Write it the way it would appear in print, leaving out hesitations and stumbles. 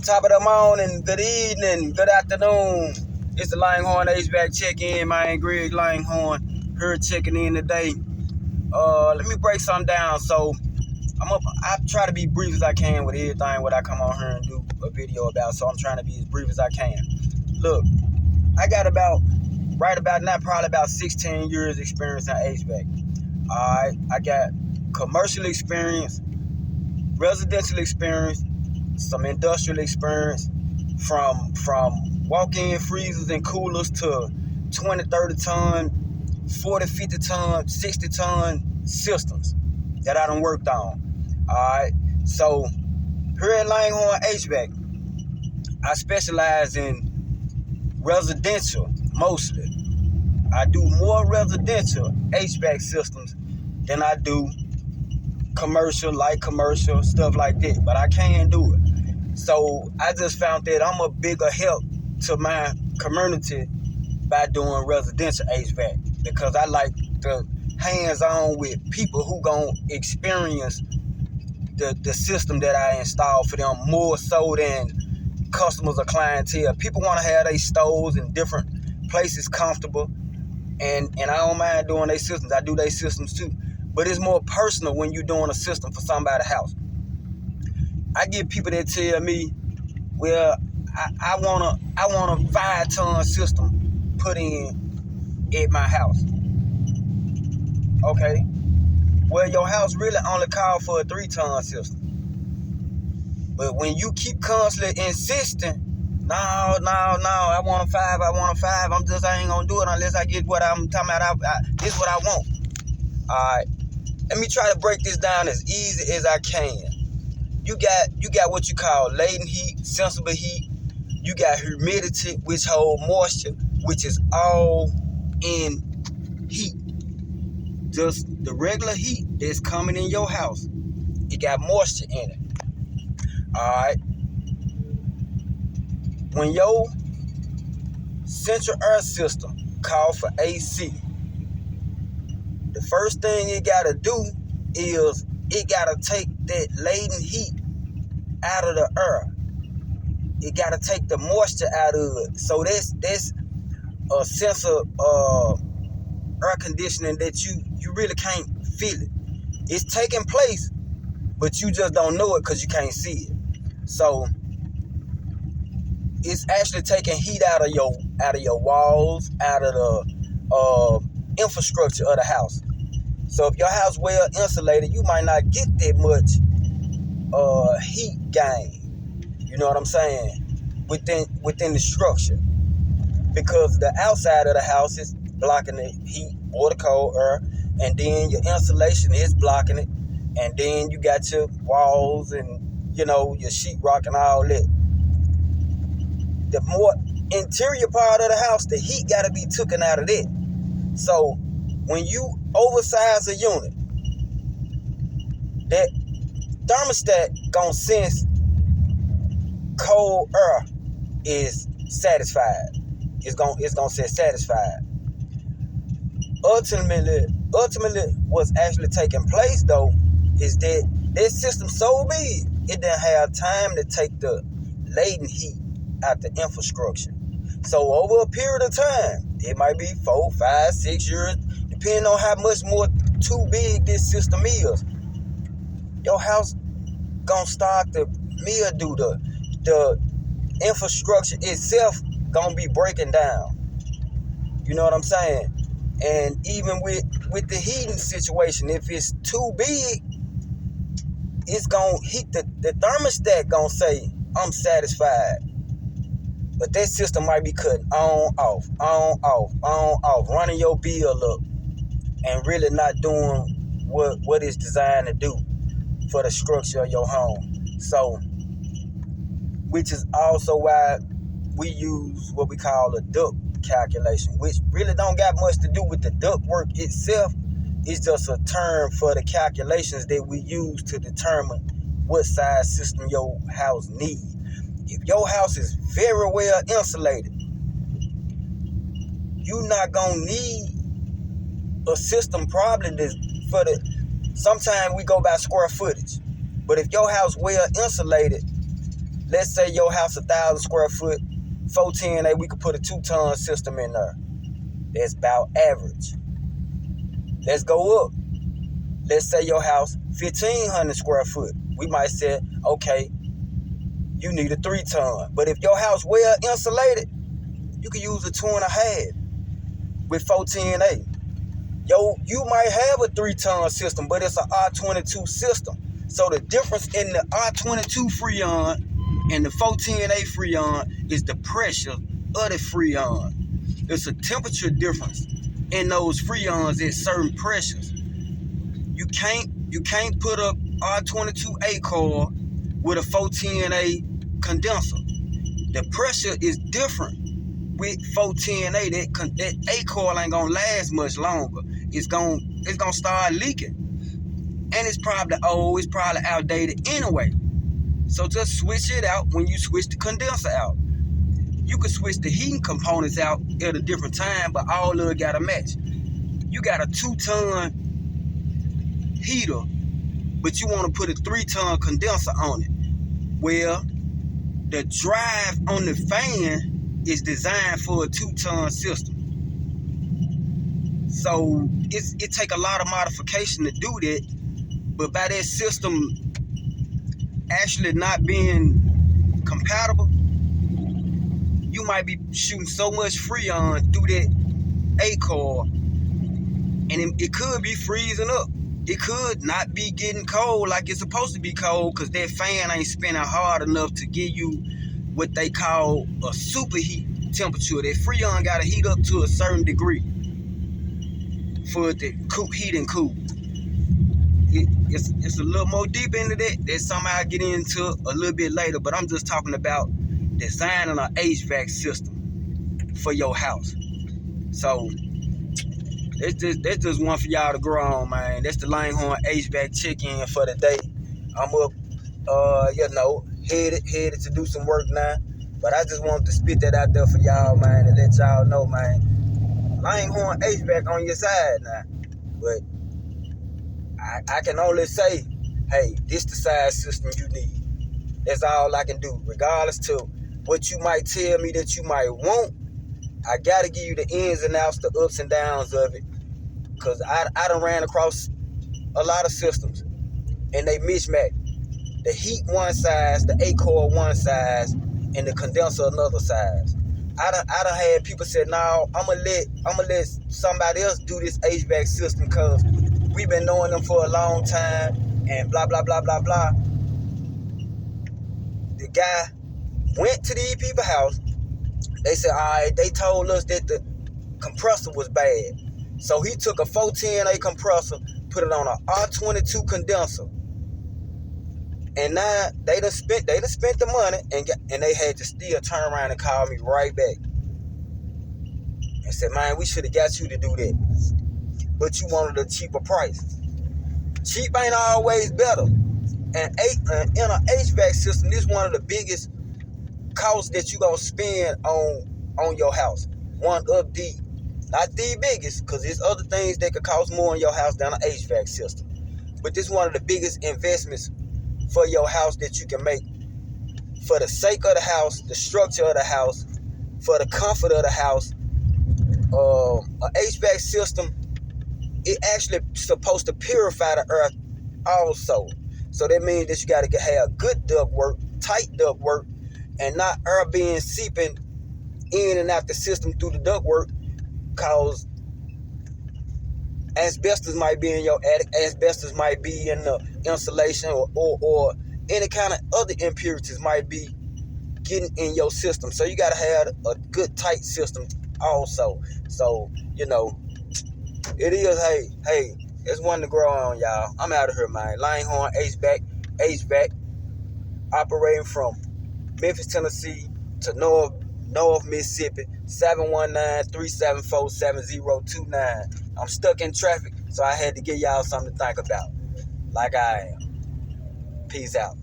Top of the morning, good evening, good afternoon. It's the Langhorn HVAC check-in, man. Greg Langhorn here checking in today. Let me break something down. So I try to be brief as I can with everything what I come on here and do a video about. So I'm trying to be as brief as I can. Look, I got probably about 16 years experience in HVAC. Alright, I got commercial experience, residential experience, some industrial experience, from walk-in freezers and coolers to 20, 30 ton, 40, 50 ton, 60 ton systems that I done worked on. Alright, so here at Langhorn HVAC, I specialize in residential mostly. I do more residential HVAC systems than I do commercial, light commercial, stuff like that, but I can do it. So I just found that I'm a bigger help to my community by doing residential HVAC, because I like the hands-on with people who gonna experience the system that I install for them more so than customers or clientele. People want to have their stoves in different places comfortable, and I don't mind doing their systems. I do their systems too, but it's more personal when you're doing a system for somebody's house. I get people that tell me, well, I want a 5-ton system put in at my house. Okay, well, your house really only called for a 3-ton system. But when you keep constantly insisting, no, I want a 5, I ain't gonna do it unless I get what I'm talking about. This is what I want. Alright, let me try to break this down as easy as I can. You got what you call latent heat, sensible heat. You got humidity, which hold moisture, which is all in heat. Just the regular heat that's coming in your house, it got moisture in it. Alright. When your central air system call for AC, the first thing it gotta do is it gotta take that latent heat out of the air. It gotta take the moisture out of it. So that's a sense of air conditioning that you really can't feel it. It's taking place, but you just don't know it because you can't see it. So it's actually taking heat out of your walls, out of the infrastructure of the house. So if your house well insulated, you might not get that much heat gain. You know what I'm saying? Within the structure, because the outside of the house is blocking the heat or the cold air, and then your insulation is blocking it, and then you got your walls and your sheetrock and all that. The more interior part of the house, the heat got to be taken out of that. So when you oversize a unit, that thermostat gonna sense cold air is satisfied. It's gonna say satisfied. Ultimately, what's actually taking place though is that system so big it didn't have time to take the latent heat out the infrastructure. So over a period of time, it might be 4, 5, 6 years, depending on how much more too big this system is. Your house gonna start to mildew. The infrastructure itself gonna be breaking down. You know what I'm saying? And even with the heating situation, if it's too big, it's gonna heat the thermostat gonna say, I'm satisfied. But that system might be cutting on, off, running your bill up, and really not doing what it's designed to do for the structure of your home. So, which is also why we use what we call a duct calculation, which really don't got much to do with the duct work itself. It's just a term for the calculations that we use to determine what size system your house needs. If your house is very well insulated, you're not gonna need a system probably sometimes we go by square footage. But if your house well insulated, Let's say your house 1,000 square foot, 410A, we could put a 2-ton system in there. That's about average. Let's go up. Let's say your house 1,500 square foot. We might say, okay, you need a 3-ton. But if your house well insulated, you can use a 2.5 with 410A. You might have a 3-ton system, but it's an R22 system. So the difference in the R22 Freon and the 410A Freon is the pressure of the Freon. It's a temperature difference in those Freons at certain pressures. You can't put a R22A coil with a 410A condenser. The pressure is different with 410A. That A coil ain't gonna last much longer. It's gonna start leaking. And it's probably old, it's probably outdated anyway. So just switch it out when you switch the condenser out. You can switch the heating components out at a different time, but all of it gotta match. You got a 2-ton heater, but you want to put a 3-ton condenser on it. Well, the drive on the fan is designed for a 2-ton system. So it take a lot of modification to do that, but by that system actually not being compatible, you might be shooting so much Freon through that A coil, and it could be freezing up. It could not be getting cold like it's supposed to be cold because that fan ain't spinning hard enough to give you what they call a superheat temperature. That Freon got to heat up to a certain degree for it to heat and cool. It's a little more deep into that. That's something I'll get into a little bit later, but I'm just talking about designing an HVAC system for your house. So that's just one for y'all to grow on, man. That's the Langhorn HVAC check-in for the day. I'm up, headed to do some work now. But I just wanted to spit that out there for y'all, man, and let y'all know, man. Langhorn HVAC on your side now. But I can only say, hey, this the size system you need. That's all I can do. Regardless to what you might tell me that you might want, I gotta give you the ins and outs, the ups and downs of it. Because I done ran across a lot of systems, and they mismatch. The heat one size, the A coil one size, and the condenser another size. I done had people say, no, I'ma let somebody else do this HVAC system because we've been knowing them for a long time, and blah, blah, blah, blah, blah. The guy went to these people's house. They said, all right, they told us that the compressor was bad. So he took a 410A compressor, put it on an R22 condenser. And now they done spent the money and they had to still turn around and call me right back. And said, man, we should have got you to do that. But you wanted a cheaper price. Cheap ain't always better. And in an HVAC system, this is one of the biggest costs that you gonna spend on your house. One of the, not the biggest, because there's other things that could cost more in your house than an HVAC system. But this is one of the biggest investments for your house that you can make for the sake of the house, the structure of the house, for the comfort of the house. An HVAC system, it actually supposed to purify the earth also. So that means that you got to have good ductwork, tight ductwork, and not air being seeping in and out the system through the ductwork, cause asbestos might be in your attic, asbestos might be in the insulation, or any kind of other impurities might be getting in your system. So you got to have a good tight system also. So, it is, hey, it's one to grow on, y'all. I'm out of here, man. Langhorn HVAC, operating from Memphis, Tennessee to North Mississippi, 719-374-7029. I'm stuck in traffic, so I had to give y'all something to think about. Like I am. Peace out.